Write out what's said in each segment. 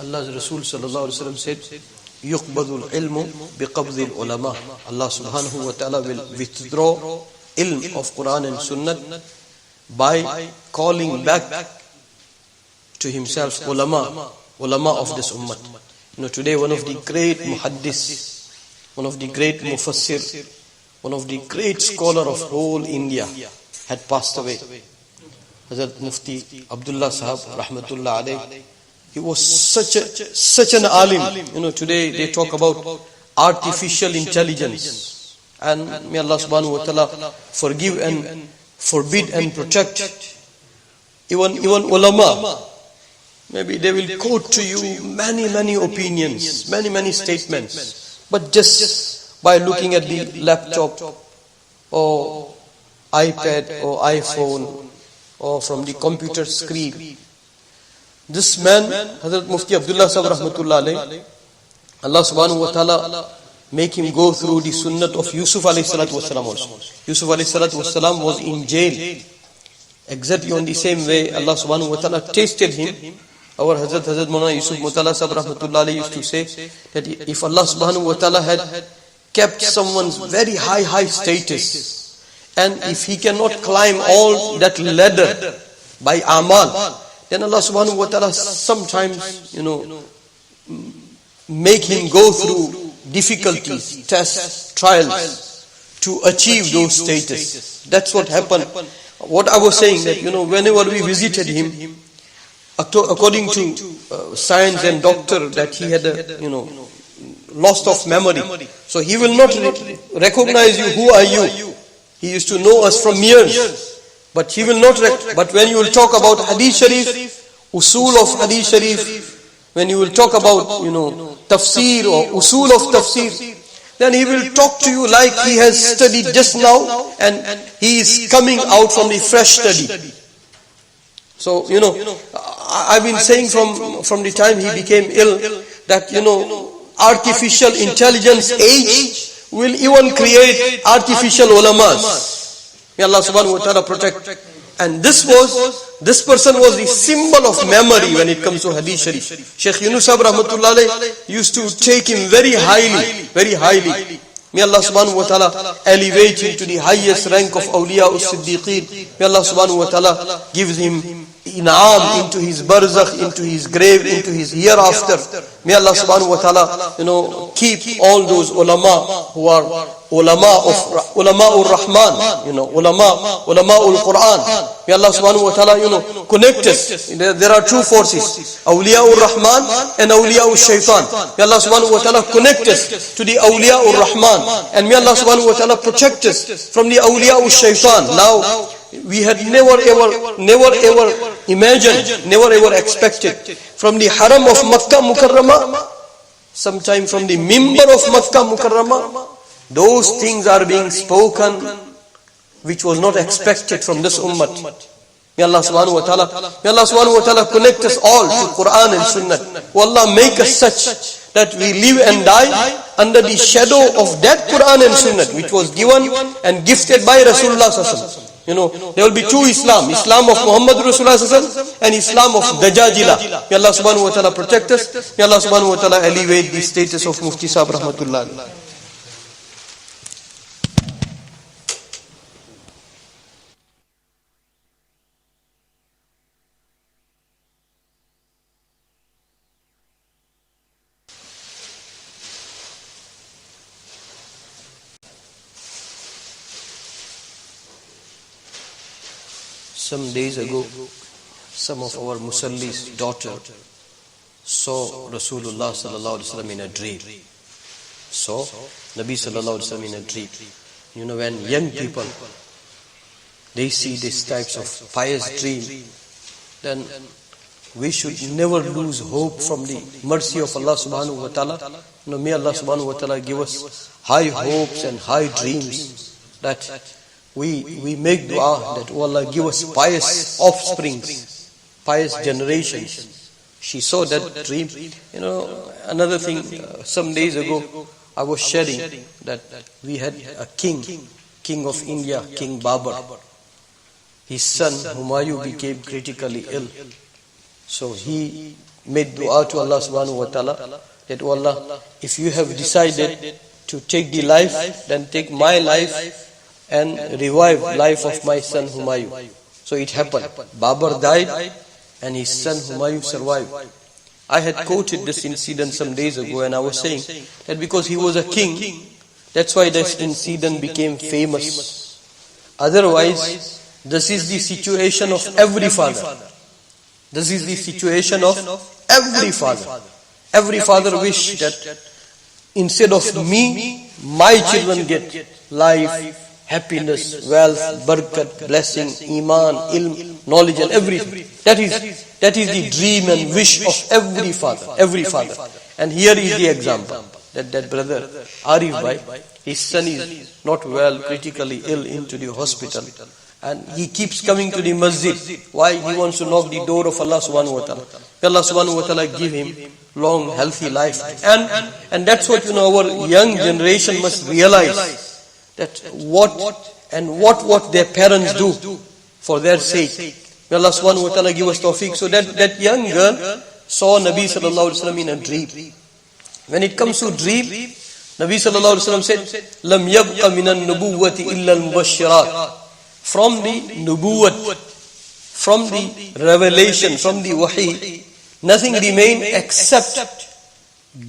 Allah's Rasul sallallahu alaihi wasallam said, "Yuqbadul ilmu biqabdil ulama." Allah subhanahu wa ta'ala will withdraw ilm of Quran and Sunnah by calling back to himself ulama of this ummah. Today one of the great muhaddis, one of the great mufassir, one of the great scholar of whole India had passed away. Hadhrat Mufti Abdullah Saheb, rahmatullah alayh. He was such an alim. Today they talk about artificial intelligence. And may Allah subhanahu wa ta'ala forgive and forbid and protect even ulama. Maybe they will quote to you many opinions, many statements. But just by looking at the laptop or iPad or iPhone or from the computer screen, this man, Hadhrat Mufti Abdullah Saheb rahmatullah alayh, Allah subhanahu wa ta'ala make him go through the sunnah of Yusuf alayhi salatu wasalam also. Yusuf alayhi salatu wasalam was in jail. Exactly on the same way Allah subhanahu wa ta'ala tasted him. Our Hazrat Maulana Yusuf Mutala Saheb rahmatullah alayhi used to say that if Allah subhanahu wa ta'ala had kept someone's very high status, and if he cannot climb all that ladder by amal, then Allah subhanahu wa ta'ala sometimes, make him go through difficulties, tests, trials to achieve those status. That's what happened. What I was saying that, whenever we visited him, according to science and doctor, that he had a, loss of memory. So he will not recognize you. Who are you? He used to know us from years. But he will not, but when you will talk about Hadith Sharif, usul of Hadith Sharif, when you will talk about, tafsir or usul of tafsir, then he will talk to you like he has studied just now and he is coming out from the fresh study. So, I've been saying from the time he became ill that, artificial intelligence age will even create artificial ulamas. May Allah subhanahu wa ta'ala protect. And this person was the symbol of memory when it comes to Hadith Sharif. Shaykh Yunus Saheb rahmatullah alayh used to take him very highly. May Allah subhanahu wa ta'ala elevate him to the highest rank of awliya us-siddiqeen. May Allah subhanahu wa ta'ala give him in'am into his barzakh, into his grave, into his hereafter. May Allah subhanahu wa ta'ala, keep all those ulama who are ulama ur-Rahman, ulama ul-Quran. May Allah subhanahu wa ta'ala, connect us. There are two forces, awliya ur-Rahman and awliya ul-Shaytan. May Allah subhanahu wa ta'ala connect us to the awliya ur-Rahman, and may Allah subhanahu wa ta'ala protect us from the awliya ul-Shaytan. Now, we had never ever imagined, never ever expected from the haram of Makkah Mukarramah, sometime from the mimbar of Makkah Mukarramah, those things are being spoken which was not expected from this ummah. May Allah subhanahu wa ta'ala connect us all to Quran and Sunnah. Oh Allah, make us such that we live and die under the shadow of that Quran and Sunnah which was given and gifted by Rasulullah sallallahu alaihi wasallam. There will be two Islam of Muhammad Rasulullah and Islam of Dajjajila. May Allah subhanahu wa ta'ala protect us. May Allah subhanahu wa ta'ala elevate the status of Mufti Saheb rahmatullah. Some days ago, some of our Musalli's daughter saw Rasulullah sallallahu alaihi wasallam in a dream. Saw Nabi sallallahu alaihi wasallam in a dream. When young people, they see these types of pious dream, then we should never lose hope from the mercy of Allah subhanahu wa ta'ala. May Allah subhanahu wa ta'ala give us high hopes and high dreams, that we make dua that, oh Allah, give us pious offspring, pious generations. She saw that dream. Another thing, some days ago, I was sharing that we had a king of India, King Babur. His son Humayun became critically ill. So he made dua to Allah subhanahu wa ta'ala that, oh Allah, if you have decided to take the life, then take my life and revive life of my son Humayun. So it happened. Babar died and his son Humayun survived. I had quoted this incident some days ago, and I was saying that because he was a king, that's why this incident became famous. Otherwise, this is the situation of every father. This is the situation of every father. Every father wishes that instead of me, my children get life, happiness, wealth, barakat, blessing, iman, ilm, knowledge and everything. That is the dream and wish of every father. Every father. And here is the example. That brother, Arif Bhai, his son is not well, critically ill, into the hospital. And he keeps coming to the masjid. Why? He wants to knock the door of Allah subhanahu wa ta'ala. Allah subhanahu wa ta'ala give him long, healthy life. And that's what, our young generation must realize. That what their parents do for their sake. May Allah subhanahu wa ta'ala give us tawfiq. So that young girl saw Nabi sallallahu alayhi wa sallam in a dream. When it comes to dream, Nabi sallallahu alayhi wa sallam said, "Lam yabqa minan nubuwwati illa al-mubashirat." From the nubuwwat, from the revelation, from the wahi, nothing remained except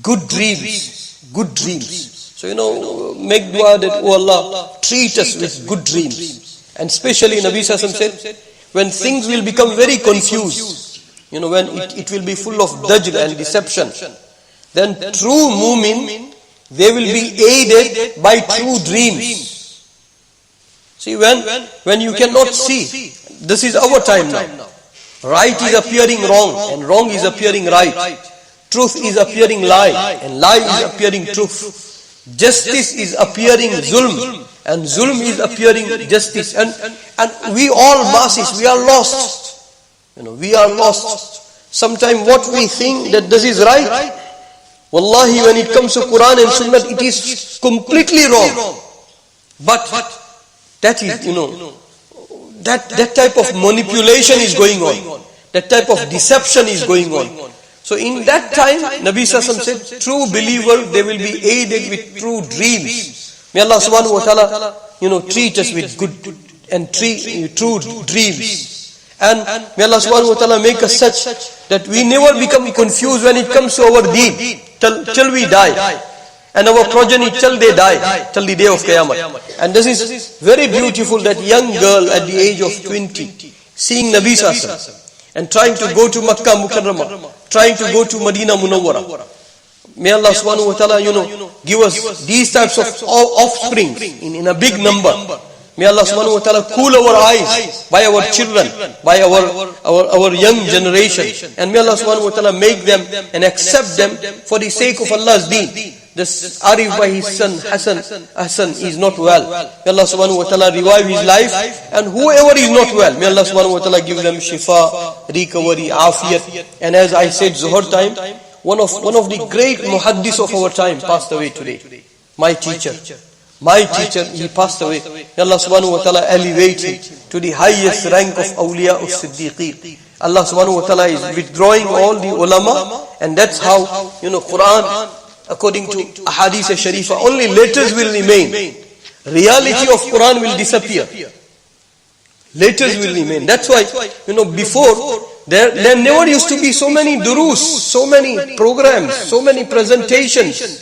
good dreams. Good dreams. So make dua that, oh Allah, treat us with good dreams. And especially Nabi sallallahu alayhi wa sallam said, when things will become very confused, when it will be full of dajjal and deception, then true mu'min, they will be aided by true dreams. See, when you cannot see, this is our time now. Right is appearing wrong, and wrong is appearing right. Truth is appearing lie, and lie is appearing truth. Justice is appearing zulm, and zulm is appearing justice. And we all masses, we are lost. We are lost. Sometimes what we think that this is right, wallahi, when it comes to Quran and Sunnah, it is completely wrong. But that is, that type of manipulation is going on. That type of deception is going on. So in that time, Nabi Sallallahu Alaihi Wasallam said, true believer, they will be aided with true dreams. May Allah subhanahu wa ta'ala, treat us with good and true dreams. And may Allah subhanahu wa ta'ala make us such that we never become confused when it comes to our deen till we die. And our progeny till they die, till the day of Qiyamah. And this is very beautiful, that young girl at the age of 20, seeing Nabi Sallallahu Alaihi Wasallam and trying to go to Makkah Mukarramah, trying to go to Medina Munawwara. May Allah subhanahu wa ta'ala, give us these types of offspring in a big number. May Allah subhanahu wa ta'ala cool our eyes by our children, by our young generation. And may Allah subhanahu wa ta'ala make them and accept them for the sake of Allah's deen. This Arif by his son Hassan is not well. May Allah subhanahu wa ta'ala revive his life. And whoever is not well, may Allah subhanahu wa ta'ala give them shifa, recovery, afiyat. And as I said, Zuhur time, one of the great muhaddis of our time passed away today. My teacher, he passed away. May Allah subhanahu wa ta'ala elevate him to the highest rank of awliya of siddiqeen. Allah subhanahu wa ta'ala is withdrawing all the ulama, and that's how, Quran, according to ahadith sharifa, only letters will remain. Reality of Quran will disappear. Letters will remain. That's why, before, there never used to be so many durus, so many programs, so many presentations,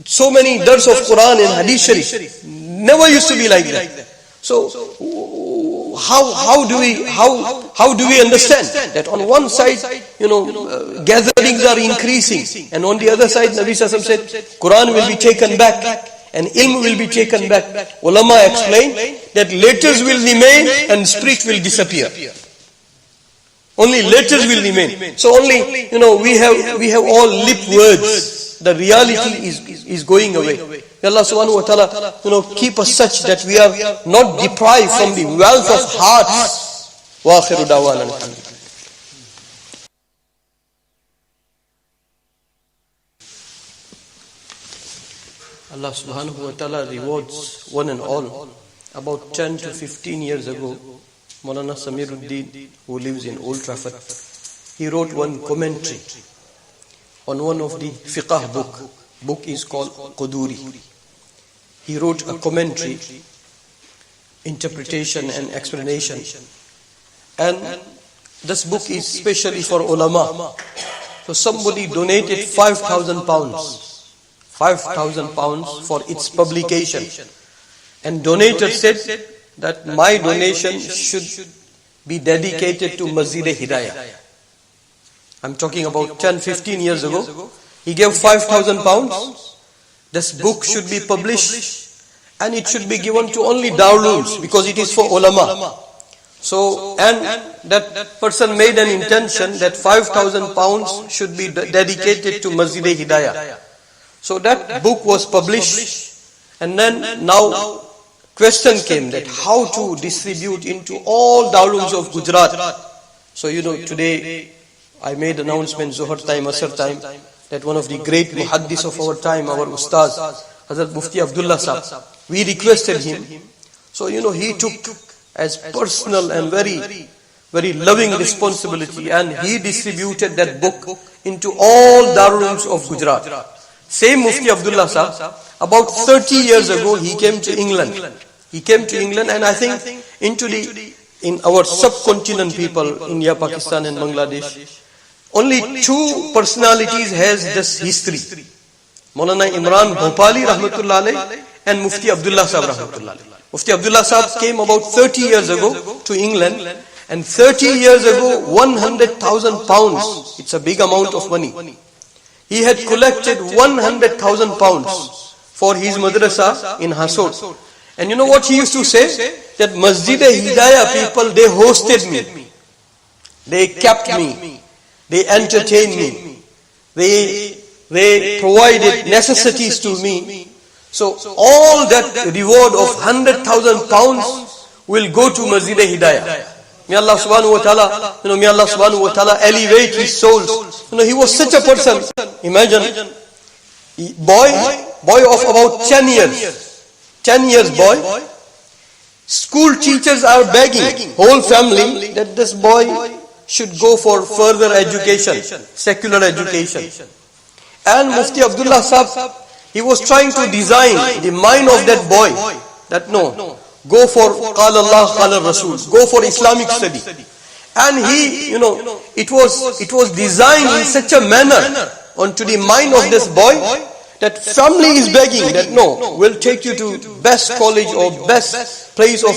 so many dars of Quran and hadith sharif. Never used to be like that. So how do we understand that on one side, gatherings are increasing, and on the other side, Nabi Sallallahu Alaihi Wasallam said, Quran will be taken back and ilm will be taken back. Ulama explained that letters will remain and spirit will disappear. Only letters will remain. So only, we have all lip words. The reality is going away. May Allah subhanahu wa ta'ala, keep us such that we are not deprived from the wealth of hearts. Wa akhiru da'wana alhamdulillah. Allah subhanahu wa ta'ala rewards one and all. About 10 to 15 years ago, Maulana Samiruddin, who lives in Old Trafford, he wrote one commentary on one of the fiqh book is called Quduri. He wrote a commentary, interpretation and explanation, and this book is specially for ulama. So somebody donated 5,000 pounds, 5,000 pounds for its publication, and donator said that my donation should be dedicated to Masjid Hidayah. I'm talking about 10-15 years ago. He gave 5,000 pounds. This book should be published and it should be given to only Darulooms because it is for ulama. So, and that person made an intention that 5,000 pounds should be dedicated to Masjid Hidayah. So that book was published, and then now question came that how to distribute into all Darulooms of Gujarat. So today I made announcement Zuhur time, Asr time, that one of the great muhaddis of our time, our Ustaz, Hazrat Mufti Abdullah Saheb, we requested him. So he took as personal and very, very loving responsibility, and he distributed that book into all Darulooms of Gujarat. Same Mufti Abdullah Saheb, about 30 years ago, he came to England. He came to England, and I think in our subcontinent people, India, Pakistan and Bangladesh, only two personalities has this history. Maulana Imran Bhopali rahmatullah alayh and Mufti Abdullah Saheb rahmatullah alayh. Mufti Abdullah Saheb came about 30 years ago to England, and 30 years ago 100,000 pounds, it's a big amount of money. He had collected 100,000 pounds for his madrasa in Hasod. And you know what he used to say? That Masjid Hidayah people, they hosted me. They kept me. They entertained me. They provided necessities to me. So all that reward of 100,000 pounds will go to Masjid Hidayah. May Allah subhanahu wa ta'ala, may Allah subhanahu wa ta'ala elevate his souls. He was such a person. Imagine, boy of about 10 years boy. School teachers are begging, whole family, that this boy should go for further education, secular education. And Mufti Abdullah Saheb, he was trying to design the mind of that boy, that no, go for Qala Allah, Qala Rasul, go for Islamic study. And he, it was designed in such a manner onto the mind of this boy that family is begging that no, we'll take you to best college or best place of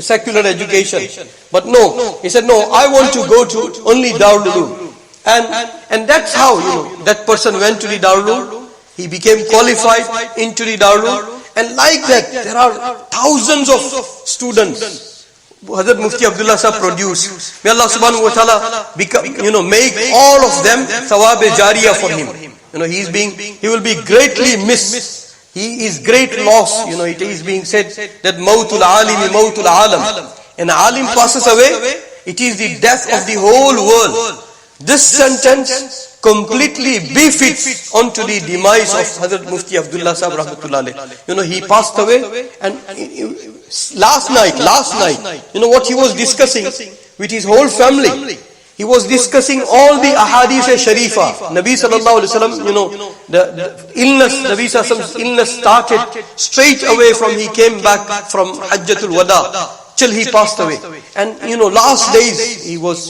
secular education. But no, he said no, I want to go to only Darul. And that's how, that person went to the Darul. He became qualified into the Darul. And like that, there are thousands of students Hazrat Mufti Abdullah Saheb produced. May Allah subhanahu wa ta'ala make all of them thawab jariyah for him. He will be greatly missed. He is great loss. It is being said that mautul alimi mautul alam. An alim passes away, it is the death of the whole world. This sentence completely befits onto the demise of Hazrat Mufti Abdullah Saheb rahmatullah alayh. He passed away, and last night, what he was discussing with his whole family, he was discussing all the ahadith sharifa. Nabi sallallahu alaihi wasallam, the illness, Nabi sallallahu alaihi wasallam's illness started straight away from he came back from Hajjatul Wada till he passed away. And last days he was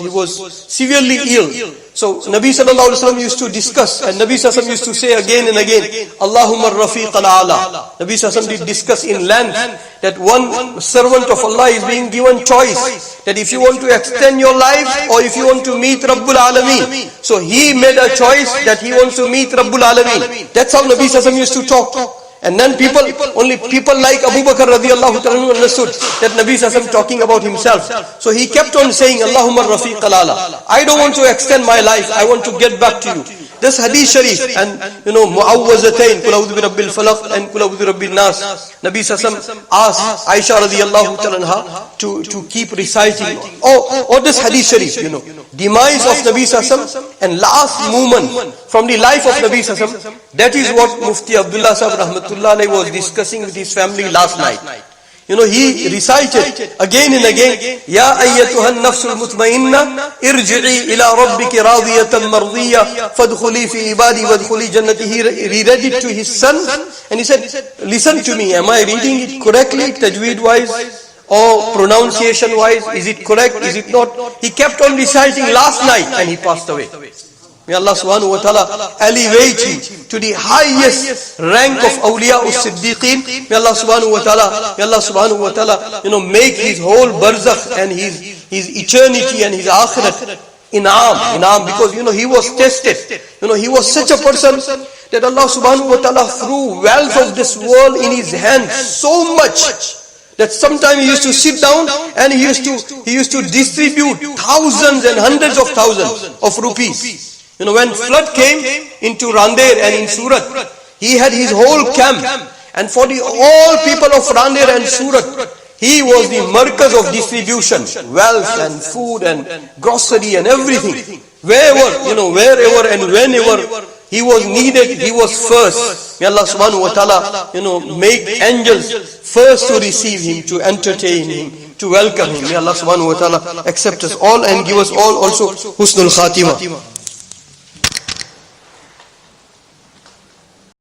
severely ill. So Nabi sallallahu alaihi wasallam used to discuss, and Nabi sallallahu alaihi wasallam used to say again and again, Allahumma rafiq al-ala. Nabi sallallahu alaihi wasallam did discuss in length that one servant of Allah is being given choice, that if you want to extend your life or if you want to meet Rabbul Alameen. So he made a choice that he wants to meet Rabbul Alameen. That's how Nabi sallallahu alaihi wasallam used to talk. And then only people like Abu Bakr radiallahu ta'ala understood that Nabi sallallahu alaihi wasallam talking about himself. So he kept on saying, Allahumma rafiq al-ala. I don't want to extend my life, I want to get back to you. This hadith sharif and mu'awwazatain, kul a'udhu bi rabbil falaq and kul a'udhu bi rabbin nas. Nabi sallallahu alaihi wasallam asked Aisha radiallahu ta'ala to keep reciting. This hadith sharif, demise of Nabi sallallahu alaihi wasallam and last movement from the life of Nabi sallallahu alaihi wasallam. That is what Mufti Abdullah Saheb rahmatullah alayhi was discussing with his family last night. he recited again and again, Ya ayyatuhan nafsul mutmainna, irji'i ila rabbiki radiyatan mardiyya, fadkhuli fi ibadi wadkhuli jannati. He read it to his son, and he said, listen to me, am I reading it correctly, tajweed wise, or pronunciation wise? Is it correct, is it not? He kept on reciting last night, and he passed away. May Allah subhanahu wa ta'ala elevate him to the highest rank of awliya as-siddiqeen. May Allah subhanahu wa ta'ala, make his whole barzakh and his eternity and his akhirat in'am, because he was tested. He was such a person that Allah subhanahu wa ta'ala threw wealth of this world in his hands so much that sometimes he used to sit down and he used to distribute thousands and hundreds of thousands of rupees. When flood came into Randir and in Surat, he had his whole camp, and for all people of Randir and Surat, he was the markaz of distribution, wealth and food and grocery and everything. Wherever and whenever he was needed, he was first. May Allah subhanahu wa ta'ala, make angels first to receive him, to entertain him, to welcome him. May Allah subhanahu wa ta'ala accept us all and give us all also husnul khatimah.